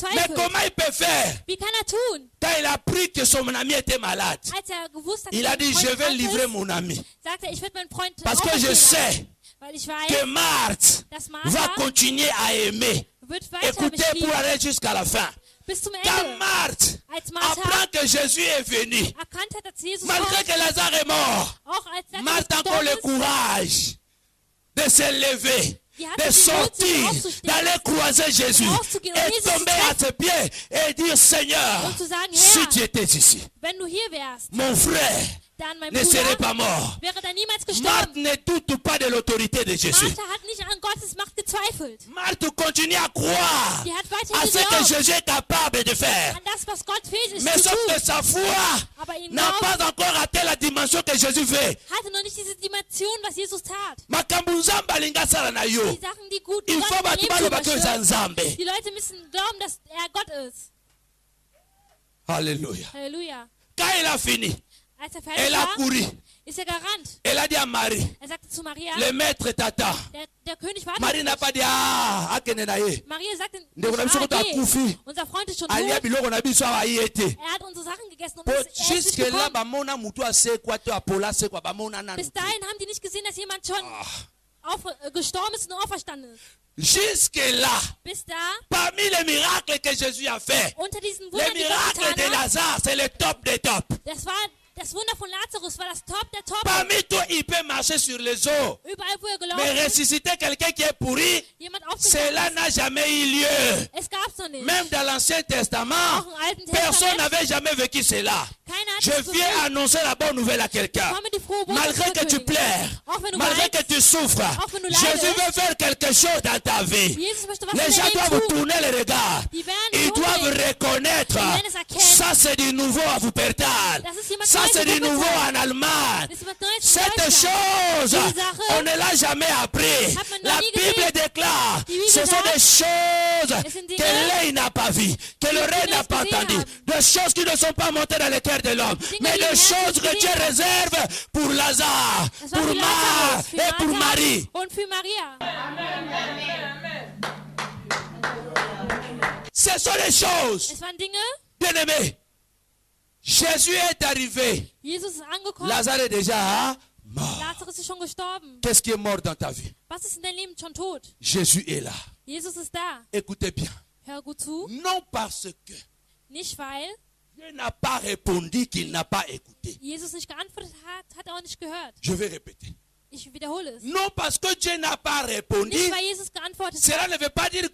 Mais gezweifelt. comment il peut faire? Wie kann tun? Quand il a appris que son ami était malade, Als gewusst hat, il a dit, mein je Freund vais krank livrer ist, mon ami. sagte er, ich werde meinen Freund Parce que je auferstehen lassen. sais Weil ich weiß, que Marthe dass va Martha continuer à aimer. wird weiter Écoutez mich pour lieben. aller jusqu'à la fin. Bis zum Quand Ende. Marthe Als Martha apprend que Jésus est venu, erkannt hat, dass Jesus malgré kommt, que Lazare est mort, auch als Lazarus Marthe a encore gestorben le ist, courage de se lever, die hatte de den Mut, sich sortir, aufzustehen d'aller croiser Jésus rauszugehen und et Jesus zu tomber à treffen ses pieds et dire, Seigneur, und zu sagen, si Herr, tu étais ici, wenn du hier wärst, mon frère dann mein ne serait Bruder pas mort. wäre da niemals Marthe gestorben. ne doute pas de l'autorité de Jésus. Martha hat nicht an Gottes Macht gezweifelt. Marthe continue à croire Die hat weiter à ce que geglaubt Jésus est capable de faire. an das, was Gott fähig ist Mais zu sauf tun. que sa foi Aber ihr n'a Glauben pas encore atteint la dimension que Jésus fait. hatte noch nicht diese Dimension, was Jesus tat. Makambo nzambe alingi asala na yo. Die Sachen, die gut Il Gott faut in dein batu Leben baloba tun ke eza möchte. nzambe. Die Leute müssen glauben, dass er Gott ist. Alléluia. Halleluja. Quand il a fini, Als er elle fertig a war, couru. ist er gerannt. Elle a dit à Marie, Er sagte zu Maria, le maître t'attend. der König wartet. Marie n'a pas dit, ah, akende na ye. Maria sagte, Ndeko na biso ah, kuta geh. akufi. Unser Freund ist schon Alia tot. biloko na biso awa ye te. Er hat unsere Sachen gegessen und Po er ist nicht jusque là gekommen. bamona mutu asekwa to apola asekwa bamona nanu. Bis dahin haben die nicht gesehen, dass jemand schon gestorben ist und auferstanden ist. Jusque là, Bis da, parmi les miracles que Jésus a fait, unter diesen les Wundern, die Gott miracles de getan hat, Lazare, c'est le top des tops. das war das Wunder von Lazarus, war das Top der Top. Parmi toi, il peut marcher sur les eaux. Überall, wo er Mais gelaufen ist, ressusciter quelqu'un qui est pourri, jemand aufgestanden cela ist. n'a jamais eu lieu. Es gab's noch nicht. Même dans l'Ancien Testament, Auch im Alten personne Testament, n'avait jamais vécu cela. keiner hat Je es viens versucht. annoncer la bonne nouvelle à quelqu'un. Komme die frohe Botschaft Malgré que tu verkündigen. pleures, Auch wenn du malgré que weinst, tu souffres, auch wenn du Jésus leidest, veut faire quelque chose dans ta vie. Jesus möchte was Les in gens deinem doivent Leben tun. tourner le regard. Die werden Ils doivent umdrehen. reconnaître. Die werden es erkennen. Ça, c'est du nouveau à Wuppertal. Das ist jemand Ça, Neues c'est in du nouveau Wuppertal. en Allemagne. Das ist was Neues in Cette Deutschland. chose, Die Sache, on ne l'a jamais appris. hat man noch La nie Bible gesehen. déclare, Die Bibel ce sont sagt, des choses es sind Dinge, que l'œil n'a pas vues, que l'oreille n'a nicht pas gesehen entendues, haben. des choses qui ne sont pas montées dans le cœur de l'homme, Dinge, mais die des im Herzen choses que gesehen Dieu hat. réserve pour Lazare, Das war pour für Marthe Lazarus, für et pour Martha Marie. und für Maria. Ce sont les choses, Es waren Dinge, bien-aimés. Jésus est arrivé. Jesus ist angekommen, Lazare est déjà mort. Lazarus ist schon gestorben. Qu'est-ce qui est mort dans ta vie? Was ist in deinem Leben schon tot? Jésus est là. Jesus ist da. Écoutez bien. Hör gut zu. Non parce que Nicht weil Dieu n'a pas répondu qu'il n'a pas écouté. Jesus nicht geantwortet hat, hat er auch nicht gehört. Je vais répéter. Ich wiederhole es. Non parce que Dieu n'a pas répondu, Nicht weil Jesus geantwortet cela hat. ne veut pas dire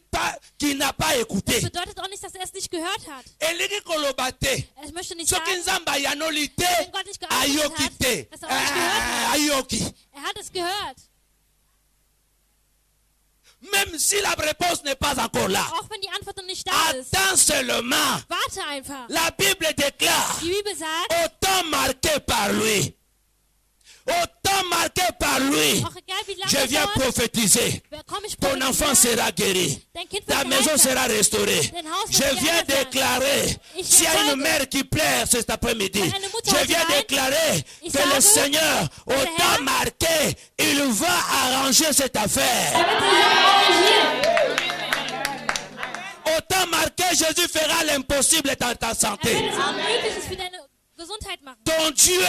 qu'il n'a pas Das écouté. bedeutet auch nicht, dass er es nicht gehört hat. elingi koloba te Ich möchte nicht soki sagen, nzambe ayanoli te wenn Gott nicht geantwortet ayoki hat, te dass er auch nicht gehört hat. ayoki. Er hat es gehört. Même si la réponse n'est pas encore là, Auch wenn die Antwort noch nicht da ist. attends seulement. Warte einfach. La Bible déclare, Die Bibel sagt, au temps marqué par lui, au temps marqué par lui, auch egal wie lange je es viens dauert, prophétiser. komm ich Ton enfant sera guéri. Dein Kind Ta wird maison geheilt sera werden. restaurée. Dein Haus wird Je viens gerettet werden. déclarer, Ich s'il y a une bezeuge, mère qui pleure cet après-midi, wenn eine Mutter je heute viens weint, déclarer ich que le sage, Seigneur, au der temps Herr, marqué, il va arranger cette affaire. Au temps marqué, Jésus fera l'impossible dans ta Er santé. wird es Unmögliches für deine Gesundheit machen. Ton Dieu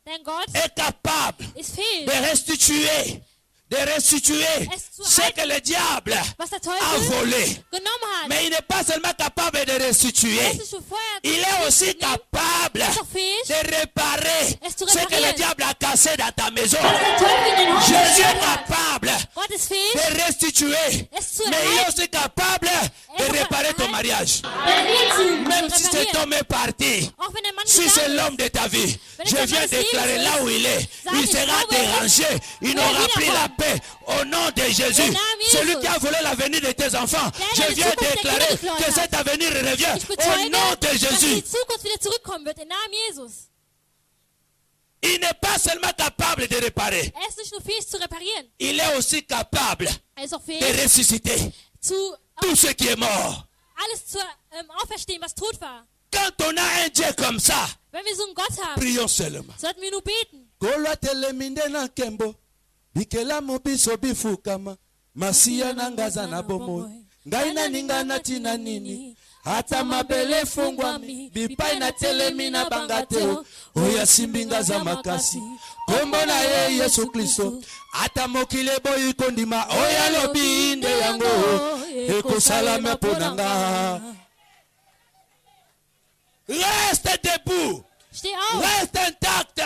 Dein Gott est capable ist fähig, de restituer ce que le diable was der a Teufel volé. genommen hat. Mais il n'est pas seulement capable de restituer, Er ist schon vorher il est aussi nehmen, capable ist auch fähig, de réparer es zu ce que le reparieren. diable a cassé dans ta maison. was der Teufel in den Haus Jésus est gestellt hat. capable Gott ist fähig, de restituer, es zu mais il est erhalten, aussi capable de réparer ton mariage. deine Ehe zu Même si cet reparieren. homme est parti, Auch wenn der Mann si c'est gegangen l'homme ist, de ta vie, Wenn je es der viens Mann des déclarer Lebens là ist, où il est, sag il ich, sera da, wo er dérangé, il wird n'aura plus wiederkommen. la paix au nom de Jésus. Im Namen Celui Jesus. qui a volé l'avenir de tes enfants, Der je deine viens Zukunft der déclarer Kinder geklaut que hat. cet avenir revient Ich au bezeuge, nom de dass Jésus. die Zukunft wieder zurückkommen wird, im Namen Jesus. Il n'est pas seulement capable de réparer, Er ist nicht nur fähig zu reparieren, il est aussi capable er ist auch de fähig ressusciter zu tout ce qui est mort. alles zu auferstehen, was tot war. Quand on a un Dieu comme ça, Wenn wir so einen Gott haben, prions seulement. sollten wir nur beten. Kolwa teleminde na nkembo bikelamu biso bifukama masiya na ngaza na bomoi ngai naninga natina nini ata mabele fungwami bipai na telemi na bangateo oya simbinga za makasi kombo na ye Yesu Kristo ata mokile boyi kondima oya lobi nde yango ekosalama ponanga. Reste debout. Steh auf. Reste intact.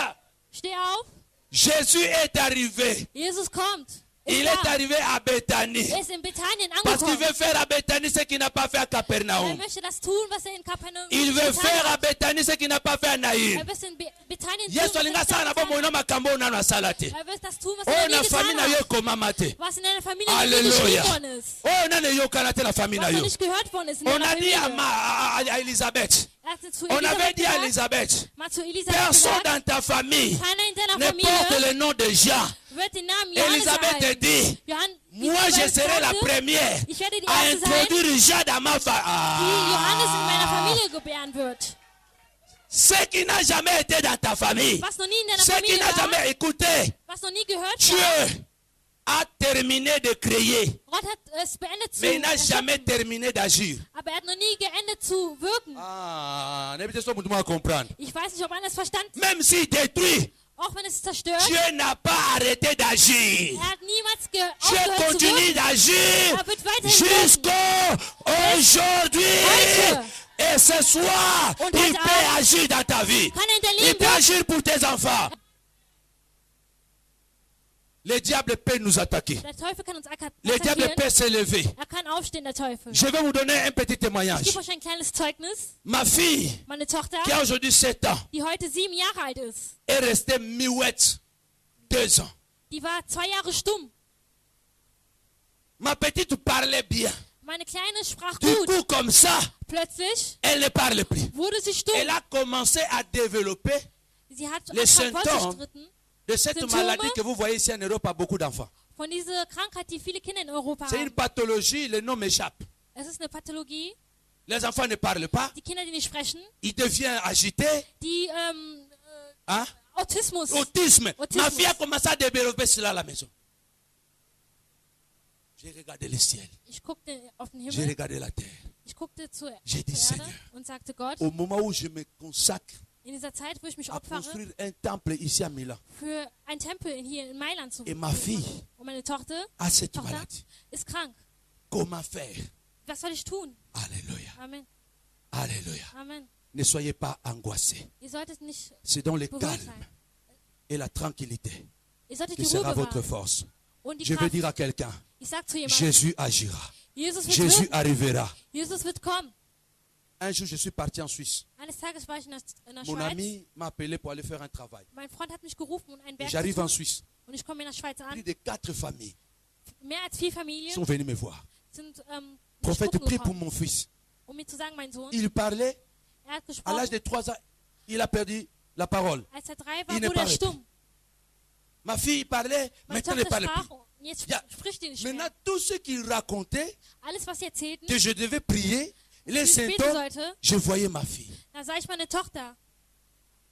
Steh auf. Jésus est arrivé. Jesus kommt. Il est arrivé à Bethanie. Er ist in Bethanien Parce qu'il angekommen. veut faire à Bethanie ce qu'il n'a pas fait à Er Capernaum. möchte das tun, was er in Kapernaum Il veut getan faire à hat. Bethanie ce qu'il n'a pas fait à Naïm. Er wird in Bethanien tun, Yesu was er alinga nicht sana getan bo hat. moina makambo na na salate. Er wird das tun, was er Oh nie na famille na getan yo hat. komama te. Was in deiner Familie nie Alléluia. geschrieben worden ist. Oh na ne yo kana te la famille na Was noch yo. nicht gehört worden ist in On deiner a dit Familie. à Elisabeth. Er hat zu On avait Elisabeth dit à gesagt, Elisabeth. mal zu Elisabeth Personne gesagt, dans ta famille keiner in deiner ne porte Familie le nom de Jean. wird den Namen Johannes Elisabeth te erhalten. dit. Moi je serai la première ich werde die à Erste sein, introduire Jean dans ma die Johannes in meiner famille. Familie gebären wird. Ce qui n'a jamais été dans ta famille, Was noch nie in deiner ce qui Familie n'a war, jamais écouté, was noch nie gehört Dieu war. a terminé de créer, Gott hat es beendet zu mais il n'a jamais erschaffen, terminé d'agir. aber er hat noch nie geendet zu wirken. Ah, ne peut-être pas comprendre. Ich weiß nicht, ob man das verstanden hat. Même s'il détruit, Auch wenn es zerstört, Dieu n'a pas arrêté d'agir. er hat niemals Dieu aufgehört zu continue wirken. d'agir Er wird weiterhin wirken. jusqu'aujourd'hui. Heute. Et ce soir, Und il heute peut Abend agir dans ta vie. kann er in dein Il Leben peut wirken. agir pour tes enfants. Le diable peut nous attaquer. Der Teufel kann uns Le diable attackieren. peut s'élever. Er kann aufstehen, der Teufel. Je vais vous donner un petit Ich témoignage. gebe euch ein kleines Zeugnis. Ma fille, Meine Tochter, qui a aujourd'hui 7 ans, die heute 7 Jahre alt ist, est restée muette 2 ans. die war 2 Jahre stumm. Ma petite parlait bien. Meine Kleine sprach Du gut. coup, comme ça, Plötzlich elle ne parle plus. wurde sie stumm. Elle a commencé à développer Sie hat Les angefangen Symptômes fortgeschritten de cette Symptômes. maladie que vous voyez ici en Europe à beaucoup d'enfants. von dieser Krankheit, die viele Kinder in Europa C'est une haben. pathologie, le nom m'échappe. Es ist eine Pathologie. Les enfants ne parlent pas, Die Kinder, die nicht sprechen, ils deviennent agités. die Hein? Autismus. Autisme. Autisme. Ma fille a commencé à développer cela à la maison. J'ai regardé le ciel, Ich guckte auf den j'ai Himmel, regardé la terre. ich guckte zur J'ai dit, Erde Seigneur, und sagte Gott, au moment où je me consacre in dieser Zeit, wo ich mich à opfere, construire un temple ici à Milan, für ein Tempel hier in Mailand zu et ma fille und meine Tochter a cette Tochter maladie, ist krank. comment faire? Was soll ich tun? Alléluia. Amen. Alléluia. Amen. Ne soyez pas angoissés. Ihr solltet nicht C'est dans le berührt calme sein. et la tranquillité Ihr solltet que die Ruhe sera votre bewahren. force. Und die Je veux Kraft. dire à quelqu'un, Ich sag zu jemandem, Jésus agira. Jesus wird Jésus wirken. arrivera. Jesus wird kommen. Un jour, je suis parti en Suisse. Eines Tages war ich in der Mon Schweiz. ami m'a appelé pour aller faire un travail. Mein Freund hat mich gerufen, um ein Et Werk zu j'arrive en tun. Suisse. Und ich komme in der Schweiz an. Plus de 4 familles Mehr als 4 Familien sont venues me voir. sind nach Prophète, Truppen prie pour gekommen, mon fils. um mir zu sagen, mein Sohn, Il parlait, er hat à l'âge gesprochen. de 3 ans, il a perdu la parole. Als er 3 war, Il ne wurde er parlait stumm. Ma fille parlait, Meine maintenant elle ne Tochter parle sprach plus. und jetzt Ja. spricht sie nicht Maintenant, mehr. tout ce qu'il racontait, Alles, was sie erzählten, que je devais prier, les wie ich beten symptômes, sollte, je voyais ma fille. da sah ich meine Tochter.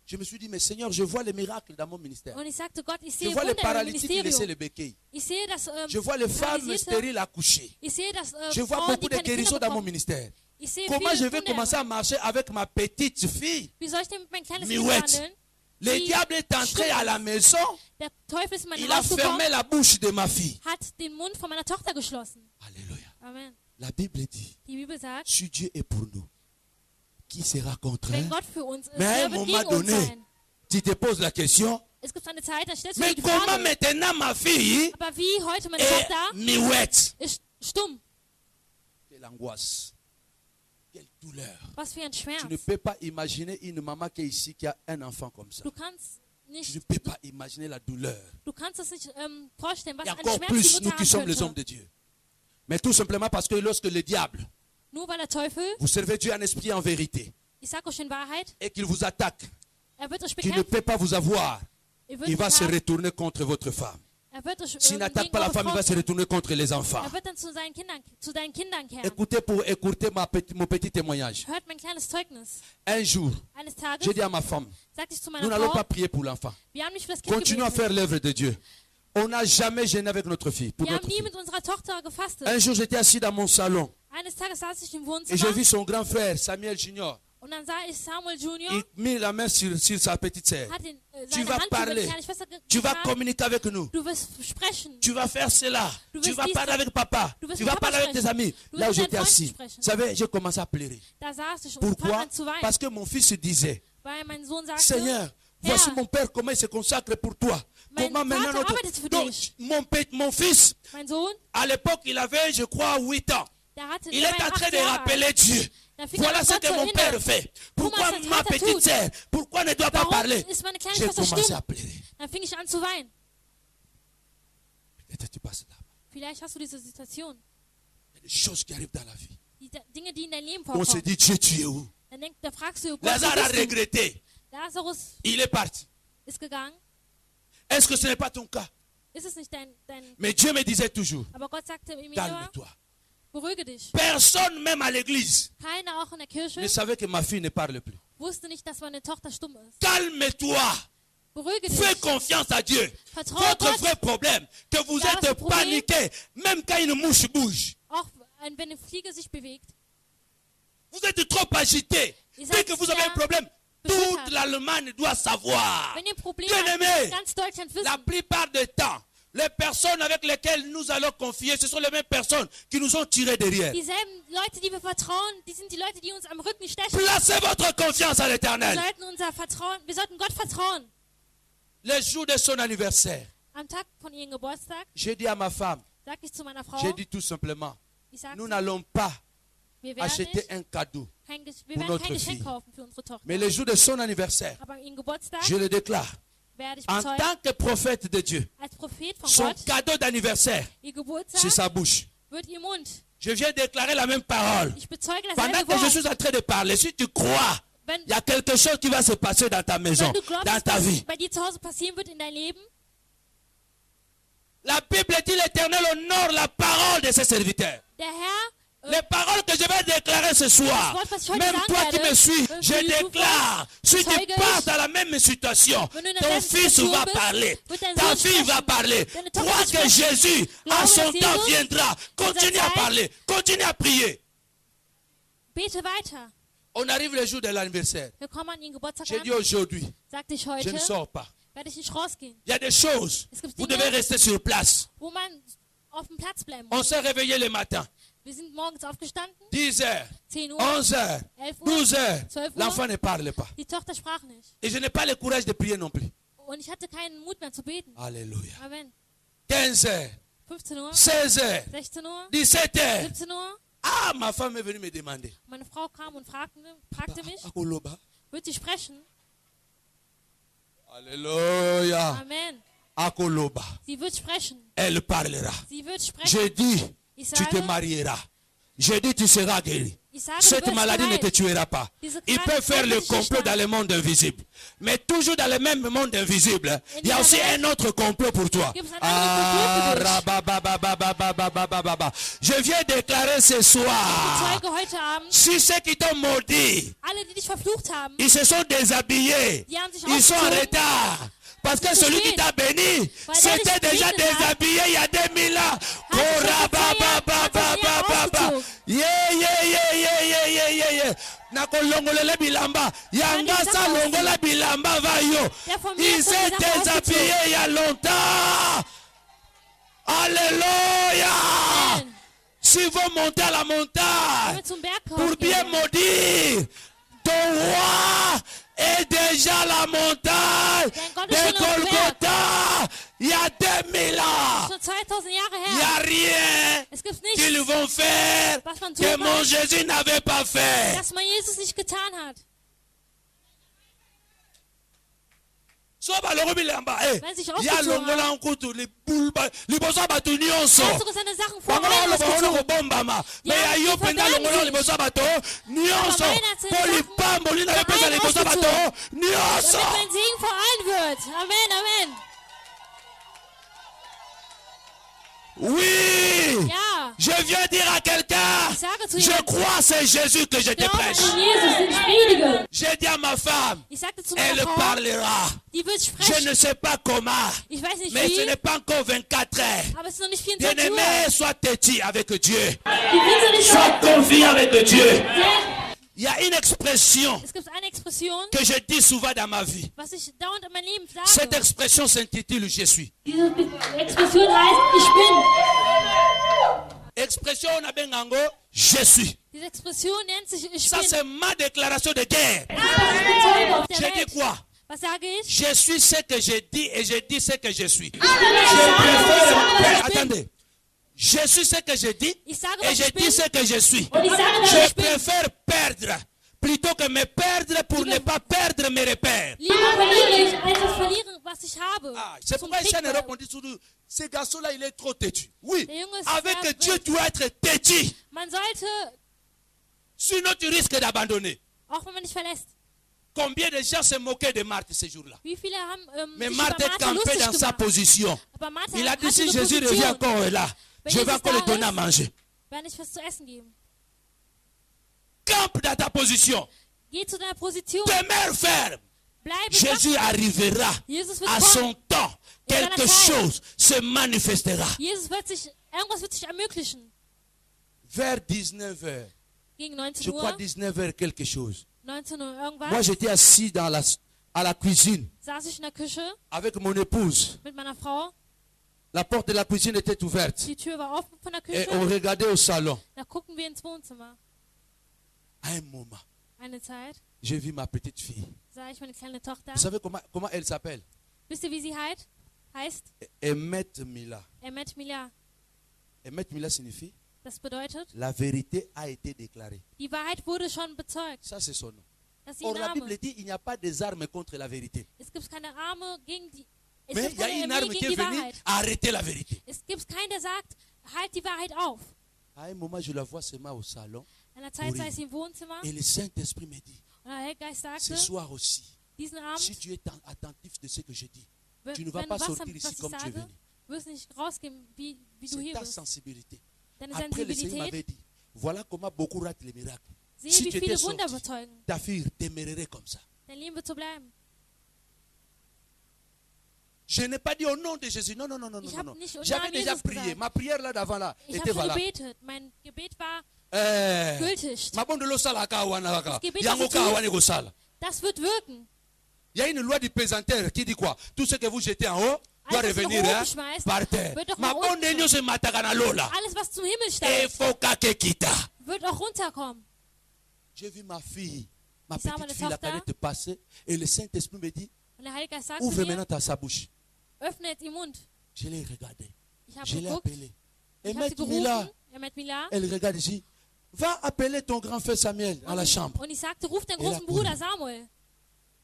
Je me suis dit, mais Seigneur, je vois les miracles dans mon ministère. Und ich sagte, Gott, ich Je sehe vois les Wunder im paralytiques laisser Ministerium. les béquilles. Ich sehe, dass Je vois les femmes Paralysierte, stériles accoucher. ich sehe, dass Je vois Frauen, beaucoup die de keine Kinder guérisons dans mon bekommen. ministère. Ich sehe Comment je viele vais Wunder. commencer à marcher avec ma petite fille? Wie soll ich denn mit meinem kleines Kind Miouette. handeln? Le Die diable est entré stumm à la ist. maison. Der Teufel ist in mein Il a Haus gekommen, fermé la bouche de ma fille. hat den Mund von meiner Tochter geschlossen. Alléluia. Amen. La Bible dit, Die Bibel sagt, si Dieu est pour nous, qui sera contre wenn nous? Gott für uns ist, Mais à un wer wird moment gegen uns donné, sein? tu te poses la question, Es gibt eine Zeit, da stellst du mais dir die comment Frage, maintenant ma fille aber wie heute meine est Tochter miouette? ist stumm. Quelle angoisse, quelle douleur. Was für ein Tu ne Schmerz. peux pas imaginer une maman qui est ici, qui a un enfant comme ça. Du kannst Tu ne nicht, peux pas imaginer la douleur. du kannst es nicht vorstellen, was Et ein encore Schmerz die plus, Mutter nous qui haben sommes les hommes könnte. de Dieu. Mais tout simplement parce que lorsque le diable, Nur weil der Teufel, vous servez Dieu en esprit et en vérité, ich sag euch in Wahrheit, et qu'il vous attaque, er wird euch qu'il ne bekämpfen. peut pas vous avoir, Er wird il va euch se haben. retourner contre votre femme. Er wird euch S'il n'attaque gegen pas la eure femme, il Frau va se kämpfen. retourner contre les enfants. Er wird dann zu deinen Kindern kehren. Écoutez pour écouter mon petit témoignage. Hört mein kleines Zeugnis. Un jour, Eines Tages j'ai dit à ma femme, sagte ich zu nous meiner n'allons Frau, pas prier pour l'enfant. wir haben nicht für das Kind Continuons à gebetet. faire l'œuvre de Dieu. On n'a jamais gêné avec notre fille, pour Wir haben notre nie fille. mit unserer Tochter gefastet. Un jour, j'étais assis dans mon salon. Eines Tages saß ich im et Wohnzimmer j'ai vu son grand frère, Samuel Junior. und dann sah ich Samuel Junior, Il mit la main sur sa petite sœur. hat Tu seine vas Hand über parler. die kleine Schwester Tu vas getan. communiquer avec nous. Du wirst sprechen. Tu vas faire cela. Du Tu wirst vas dies parler tun. avec papa. Du wirst Tu mit vas Papa parler avec tes sprechen. amis. Du Là où wirst mit j'étais deinen assis. Freunden sprechen. Vous savez, j'ai commencé à pleurer. Da saß ich und fang Pourquoi? an zu weinen, Parce que mon fils disait, weil mein Sohn sagte, Seigneur, voici Herr, mon père, comment il se consacre pour toi. Mein Comment maintenant Vater notre... arbeitet für Donc, dich. mon fils, mein Sohn, à l'époque, il avait, je crois, 8 ans. der hatte Il der est war en train 8 de Jahre rappeler alt. Dieu. Da fing er Voilà an, ce Gott que zu mon père erinnern. fait. Pourquoi was dein ma Vater petite tut. sœur, pourquoi ne doit pas Warum parler? ist meine kleine J'ai Schwester commencé à stumm? pleurer. Dann fing ich an zu weinen. Peut-être tu passes là. Vielleicht hast du diese Situation. Il y a des choses qui arrivent dans la vie. Die Dinge, die in dein Leben On se vorkommen. dit, Dieu, tu es où? Da fragst du, Gott, Lazare wo a bist du? regretté. Lazarus Il est parti. ist gegangen. Est-ce que ce n'est pas ton cas? Ist es nicht dein... Mais Dieu me disait toujours, Aber Gott sagte ihm immer, calme-toi. beruhige dich. Personne, même à l'église, Keiner, auch in der Kirche, ne savait que ma fille ne parle plus. wusste nicht, dass meine Tochter stumm ist. Calme-toi. Beruhige Fais dich. confiance à Dieu. Vertraue Votre Gott. vrai problème, que vous Ja, das êtes Problem- paniqué, même quand une mouche bouge. Auch wenn eine Fliege sich bewegt. Vous êtes trop agité. Ihr Dès seid que vous avez un sehr problème, beschüttert. toute l'Allemagne doit savoir. Wenn ihr ein Problem Bien-aimé, habt, ganz Deutschland la wissen, plupart du temps, les personnes avec lesquelles nous allons confier, ce sont les mêmes personnes qui nous ont tirés derrière. dieselben Leute, die wir vertrauen, die sind die Leute, die uns am Rücken stechen. Placez votre confiance à l'Éternel. Wir sollten Gott vertrauen. Le jour de son anniversaire, Am Tag von ihrem Geburtstag j'ai dit à ma femme, sagte ich zu meiner Frau, j'ai dit tout simplement, ich sagte, nous n'allons pas wir werden acheter un cadeau. kein pour notre Geschenk fille. kaufen für unsere Tochter. Mais le jour de son anniversaire, Aber an ihrem Geburtstag je le déclare, werde ich en bezeugen, tant que prophète de Dieu, als Prophet von son Gott, cadeau d'anniversaire, ihr c'est Geburtstag sa bouche. wird ihr Mund. Je viens déclarer la même parole. Ich bezeuge Pendant dasselbe que je Wort. suis en train de parler, si tu crois, Wenn, il y a quelque chose qui va se passer dans ta maison, wenn du glaubst, dans ta was vie. bei dir zu Hause passieren wird in dein Leben, La Bible dit l'Éternel honore la parole de ses serviteurs. der Herr, Les paroles que je vais déclarer ce soir, Das Wort, was ich heute même sagen toi qui werde, me suis, wenn je du déclare, si tu bezeuge passes ich, dans la même situation, wenn du in ton derselben fils Situation va bist, parler, wird dein ta Sohn fille va sprechen, parler. deine Tochter Crois wird que sprechen. Jésus, à Glaube, son dass temps, Jesus viendra. Continue à Zeit parler, continue à prier. bete weiter. On arrive le jour de l'anniversaire. Wir kommen an ihren Geburtstag J'ai an, dit aujourd'hui, sagte ich je heute, ne sors pas. werde ich nicht rausgehen. Il y a des choses, Es gibt vous Dinge, devez rester sur place. wo man auf dem Platz bleiben On muss. s'est réveillé le matin, Wir sind morgens aufgestanden, 10 heures, 10 Uhr, 11 heures, 11 Uhr, 12 heures. 12 Uhr. L'enfant ne parle pas. Die Tochter sprach nicht. Et je n'ai pas le courage de prier non plus. Und ich hatte keinen Mut mehr zu beten. Alléluia. Amen. 15 heures, 15 Uhr, 16 heures, 16 Uhr, 17 heures. 17 Uhr. Ah, ma femme est venue me demander. Meine Frau kam und fragte mich, Akoloba. wird sie sprechen? Alléluia. Amen. Akoloba. Sie wird sprechen. Elle parlera. Sie wird sprechen. J'ai dit, Ich tu te sage, marieras. J'ai dit, tu seras guéri. ich sage, Cette du wirst maladie ne te geheilt. tuera pas. Diese Il peut Krankheit faire wird le dich nicht complot dans sterben. le monde invisible. Mais toujours dans le même monde invisible, il y a aussi un autre complot pour toi. Gibt es ein anderes Complot für dich? Rababababababababababa. Je viens déclarer ce soir, Zeuge heute Abend, si ceux qui t'ont maudit, alle, die dich verflucht haben, ils se sont déshabillés, die haben sich ils sont en ausgezogen, retard. Parce que C'est celui spät. qui t'a béni, Weil c'était der dich déjà gesegnet hat, déshabillé il y a 2000 ans. sich schon vor 2 Jahren Korababababababa. Yeah. Nakolongolela bilamba. Yanga Allez, sa ça longola bilamba va yo. Der von mir Il ist s'est die Sache déshabillé il y a longtemps. Alléluia. Amen. S'ils vont monter à la Wenn montagne wir zum Berg pour bien gehen, maudire, ton roi est déjà la montagne Dein Gott de ist schon auf dem Golgotha. Il y a 2000 ans. schon 2000 Jahre Il n'y a her. rien Es gibt qu'ils nichts, vont faire was man que tun mon kann, Jésus n'avait pas fait. das man Jesus nicht getan hat. So balongo bilamba Wenn sich ya ausgezogen longola haben. nkutu liboso bato nyonso Er hat sogar seine Sachen vor bango Weihnachten baloba wana ausgezogen. kobombama me Ja, ya yo die mpenza verbergen longola sich. liboso bato nyonso Aber Weihnachten mpo Sachen lipamboli na epesa verein liboso bato ausgezogen. nyonso. Damit mein Segen vor allen wird. Amen, Amen. Oui, Ja, je viens dire à quelqu'un, Ich sage zu je ihr, crois c'est Jésus que je te glaube prêche. an Jesus, den ich predige. J'ai dit à ma femme, Ich sagte zu elle meiner Frau, parlera. die wird Je sprechen. ne sais pas comment, Ich weiß nicht mais ce wie, n'est pas encore 24 heures. aber es ist noch nicht 24 Uhr. Bien-aimé, sois têtu avec Dieu. Die Winter nicht Sois confiant avec Dieu. sehr. Il y a une expression Es gibt eine Expression, que je dis souvent dans ma vie. was ich dauernd in meinem Leben Cette sage. expression s'intitule Je suis. Diese Expression heißt, ich bin. Expression on a bengango, je suis. Diese Expression nennt sich ich Ça bin. c'est ma déclaration de guerre. Das ist die Bezeugung auf der Je dis Welt. quoi? Was sage ich? Je suis ce que je dis et je dis ce que je suis. Ich sage, was ich bin. Attendez. Je suis ce que je dis Ich sage, et was je ich dis bin. ce que je suis. Und ich sage, was Je ich bin. préfère perdre plutôt que me perdre pour ne pas perdre mes repères. Lieber verliere ich, als es verlieren, was ich habe. Ah, c'est Zum pourquoi Krieg Ishan bei- répondit sur nous. Ce garçon-là, il est trop têtu. Oui, Der Junge ist avec sehr Dieu, frech. tu dois être têtu. Man sollte, Sinon, tu risques d'abandonner. auch wenn man nicht verlässt. Combien de gens se moquaient de Marthe ce jour-là? Wie viele haben Mais sich Marthe über est Martha campée lustig dans sa gemacht? position. Aber Martha Il a dit hatte si eine Jésus revient Position. encore là, Wenn je vais Jesus encore lui da donner à ist, manger. werde ich was zu essen geben. Campe dans ta position. Geh zu deiner Position. Demeure ferme. Bleibe Jésus wach. arrivera Jesus wird à kommen. son temps. Quelque chose se manifestera. Jesus wird sich, irgendwas wird sich ermöglichen. Vers 19h, Gegen 19 je crois Uhr, 19h quelque chose. 19 Uhr Moi, irgendwas, j'étais assis à la cuisine saß ich in der Küche avec mon épouse. mit meiner Frau. La porte de la cuisine était ouverte. Die Tür war offen von der Et on Küche. regardait au salon. Da gucken wir ins Wohnzimmer. À un moment, Eine Zeit j'ai vu ma petite fille. sah ich meine kleine Tochter. Vous savez comment elle s'appelle? Wisst ihr, wie sie heißt? Emmet Mila. Emmet Mila. Emmet Mila signifie Das bedeutet, la vérité a été déclarée. die Wahrheit wurde schon bezeugt. Ça, c'est son nom. Das ist ihr Or, la Name. Bible dit il n'y a pas des armes contre la vérité. Es gibt keine Arme gegen die. Es Mais gibt il y a keine une Armee arme qui gegen est die venue Wahrheit. arrêter la vérité. Es gibt keinen, der sagt, halt die Wahrheit auf. À un moment, je la vois seulement au salon. In der Zeit sei sie im Wohnzimmer Et le Saint-Esprit me dit, und der Heilgeist ce sagte, soir aussi, diesen si Abend, tu es attentif de ce que je dis, wenn tu ne du vas pas was sortir was ici ich comme tu es sage, venu. wirst nicht rausgehen, wie du C'est hier ta bist. sensibilité. Deine Après, le Seigneur m'avait Sensibilität, dit, voilà comment beaucoup ratent les miracles. sehe, Si wie tu étais viele sorti, Wunder bezeugen. ta fille demeurerait comme ça. Dein Leben wird so bleiben. Je n'ai pas dit au nom de Jésus. Non, non, non, non, Ich non, hab non. nicht im J'avais Namen déjà Jesus prié. gesagt. Ma prière là d'avant là Ich était habe schon valable. gebetet. Mein Gebet war Eh, gültig. mabondelo sala ka wana waka. Gebet Yango ist ka gut. wana ko sala. Das wird wirken. Il y a une loi du pesanteur qui dit quoi? Tout ce que vous jetez en haut doit Alles, was du revenir nach hein, oben schmeißt, par terre. wird doch nach Mabonde unten nyo se mataka na lola. Alles, was zum Himmel Et steigt, faut que kita. wird auch runterkommen. J'ai vu ma fille, ma Ich sah petite meine fille, la Tochter. canette passer et le Saint-Esprit me dit, Und der Heilige Geist sagte ouvre mir, maintenant sa bouche. öffne jetzt ihren Mund. Je l'ai regardé. Ich habe Je l'ai geguckt, appelé. Et ich habe sie maintenant, Mila, gerufen, Emmet Mila. elle regarde ici. Va appeler ton grand frère Samuel à la chambre. Und ich sagte, ruf deinen Et la großen Bruder cour. Samuel.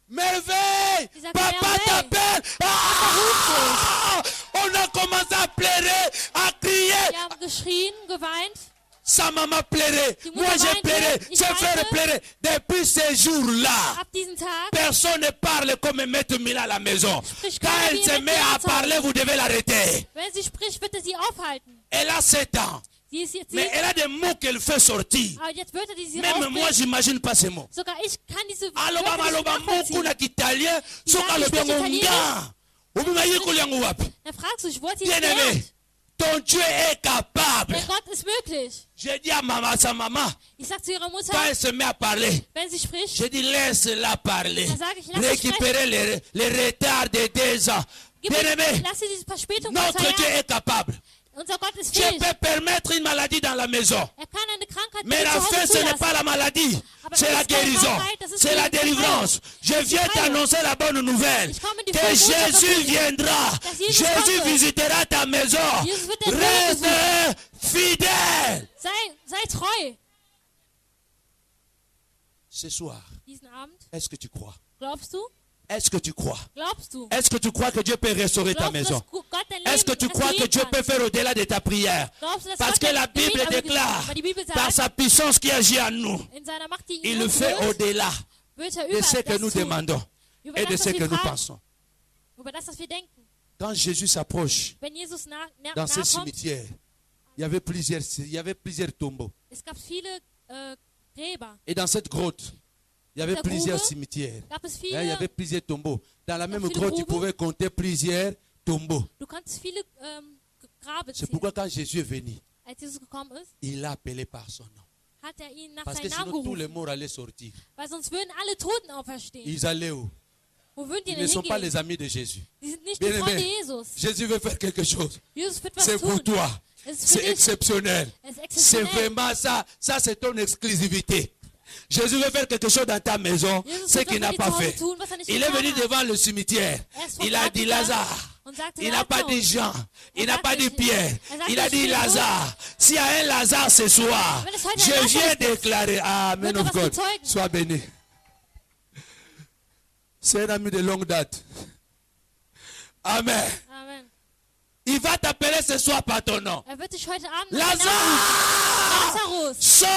Merveille! Il s'appelle Papa Merveille. t'appelle! Ah! On a commencé à pleurer, à crier. Wir haben geschrien, geweint. Sa maman pleurait. Die Moi Mutter j'ai weinte, pleuré. ich Ses frères weinte. pleuraient. Depuis ce jour-là, Ab diesem Tag personne ne parle comme Maître Mila à la maison. Sprich Quand keiner elle wie se Maître met à Mila zu Hause. parler, vous devez l'arrêter. Wenn sie spricht, wird er sie aufhalten. Elle a 7 ans. Sie ist jetzt Mais 7, elle a des mots qu'elle fait sortir. aber jetzt Wörter, die sie Même moi, rausbringt. j'imagine pas ces mots. Sogar ich kann diese Aloba Wörter nicht maloba moku nachvollziehen. na kitalien. Soka Ja, ich alobi spreche yango Italienisch. nga. Obima yiko yango wapi. Dann fragst du, ich wollte sie Bien nicht aimé, lernen. ton Dieu est capable. Denn Gott ist möglich. J'ai dit à sa maman, Ich sag zu ihrer Mutter, quand elle se met à parler, wenn sie spricht, j'ai dit laisse-la parler. Dann sage ich, lass sie Récupérer les retards de 2 ans. gib Bien mir, aimé, lass sie diese Verspätung von notre 2 Dieu Jahren. est capable. Unser Gott ist Je fähig. peux permettre une maladie dans la maison. Er kann eine Krankheit Mais nicht la zu Hause fin, ce n'est zulassen. pas la maladie, Aber c'est das la ist keine guérison, Krankheit, das ist c'est la die Befreiung. délivrance. Je viens Befreiung. t'annoncer la bonne nouvelle, Ich komme die que frohe Botschaft Jésus verkündigen. viendra, Dass Jesus Jésus kommt. visitera ta maison. Jesus wird dein Leben Reste fidèle. Sei treu. Ce soir, Diesen Abend, est-ce que tu crois? glaubst du? Est-ce que tu crois? Glaubst du? Est-ce que tu crois que Dieu peut restaurer ta Glaubst du, maison? dass Gott dein Est-ce que Leben tu crois que restaurieren Dieu kann? peut faire au-delà de ta prière? Glaubst du, dass Parce Gott que dein la Gebet Bible ermöglicht? déclare, Weil die Bibel par sagt, sa puissance qui agit en nous, in seiner Macht, die il in le uns fait wirkt, au-delà wird er de ce über que nous das tun. demandons Über et de das, ce was que wir nous fragen, pensons. über das, was wir denken. Quand Jésus s'approche Wenn Jesus dans ce nachkommt, cimetière, il y avait plusieurs tombeaux. Es gab viele Gräber. Et dans cette grotte, il y avait Der plusieurs Grube cimetières. Gab es Il y avait viele, plusieurs tombeaux. Dans la même viele grotte, tu Gruben. pouvais compter plusieurs tombeaux. du kannst viele Grabe C'est zählen. pourquoi quand Jésus est venu, Als Jesus gekommen ist, il l'a appelé par son nom. hat ihn nach Parce que seinem Namen sinon tous les gerufen. morts allaient sortir. Weil sonst würden alle Toten auferstehen. Ils allaient où? Wo würden die Ils ne denn sont pas hingehen? les amis de Jésus. Die sind nicht Bien die Freunde aimé, Jesus. Jésus veut faire quelque chose. Jesus wird was C'est pour tun. toi. Es ist für C'est dich. exceptionnel. Es ist C'est exceptionell. vraiment ça. Ça, c'est ton exclusivité. Jésus veut faire quelque chose dans ta maison, Jesus ce wird qu'il was n'a für pas die zu Hause fait. tun, was er nicht Il est getan venu hat. devant le cimetière. ist Il a dit vorbeigegangen Lazare. und sagte, Il n'a pas Lazarus. dit Jean. Il n'a sagt pas dit nicht- Pierre. sagt Il a nicht dit Petrus. Lazare. S'il y a un Lazare ce soir, Wenn es heute ein je Lazarus viens gibt, déclarer. Amen wird er of was God. bezeugen. Sois béni. C'est un ami de longue date. Amen. Amen. Il va t'appeler ce soir par ton nom. Er wird dich heute Abend nach deinem Namen Lazare! rufen. Geh Sors!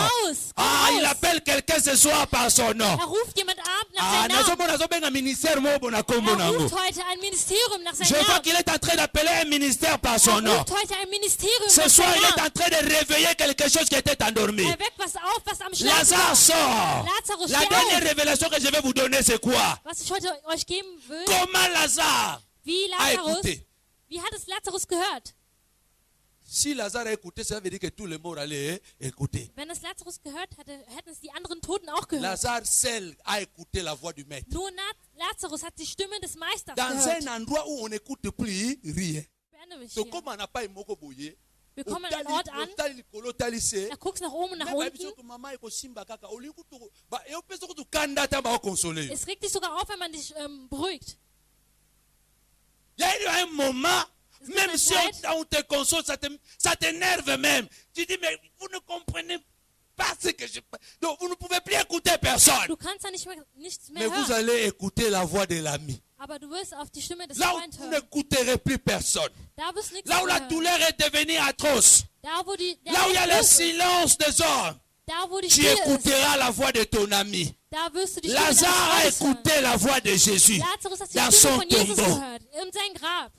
raus! Komm Il raus! appelle quelqu'un ce soir par son nom. Er ruft jemand ab nach seinem Namen. nazomona azobenga ministère mo bona kombo Er nango. ruft heute ein Ministerium nach Je seinem vois Namen. qu'il est en train d'appeler un ministère par son Er nom. ruft heute ein Ministerium Ce nach soir, il seinem est en Namen. train de réveiller quelque chose qui était endormi. Er weckt was auf, was am Schlafen Lazare war. sort. Lazarus, La steh dernière auf. révélation que je vais vous donner, c'est quoi? Was ich heute euch geben will, Comment Lazare wie a Lazarus, écouté? wie hat es Lazarus gehört? Si Lazare a écouté, ça veut dire que tous les morts allaient écouter. Wenn es Lazarus gehört hätte, hätten es die anderen Toten auch gehört. Lazare seul a écouté la voix du maître. Nur Lazarus hat die Stimme des Meisters Dans gehört. un endroit où on n'écoute plus rien. Ich beende mich Donc, hier. comme on n'a pas moko boye, Wir kommen an einen Ort an, otali er guckt nach oben und nach unten. Es regt dich sogar auf, wenn man dich beruhigt. Il y a eu un moment, Es gibt même eine si Zeit, on te console, ça t'énerve même. Tu dis, mais vous ne comprenez pas ce que je... Donc, vous ne pouvez plus écouter personne. du kannst da nichts Mais mehr vous hören, allez écouter la voix de l'ami. aber du wirst auf die Stimme des Là où Freundes vous hören. n'écouterez plus personne. Da wirst du nichts Là où mehr la hören. douleur est devenue atroce. Da wo die Là où il y a le Leid ist, silence des hommes. da wo die Tu Stille ist, écouteras la voix de ton ami. da wirst du die Stimme deines Lazare a Freundes hören. écouté la voix de Jésus Lazarus hat die dans Stimme son von Jesus tombeau. gehört, in sein Grab.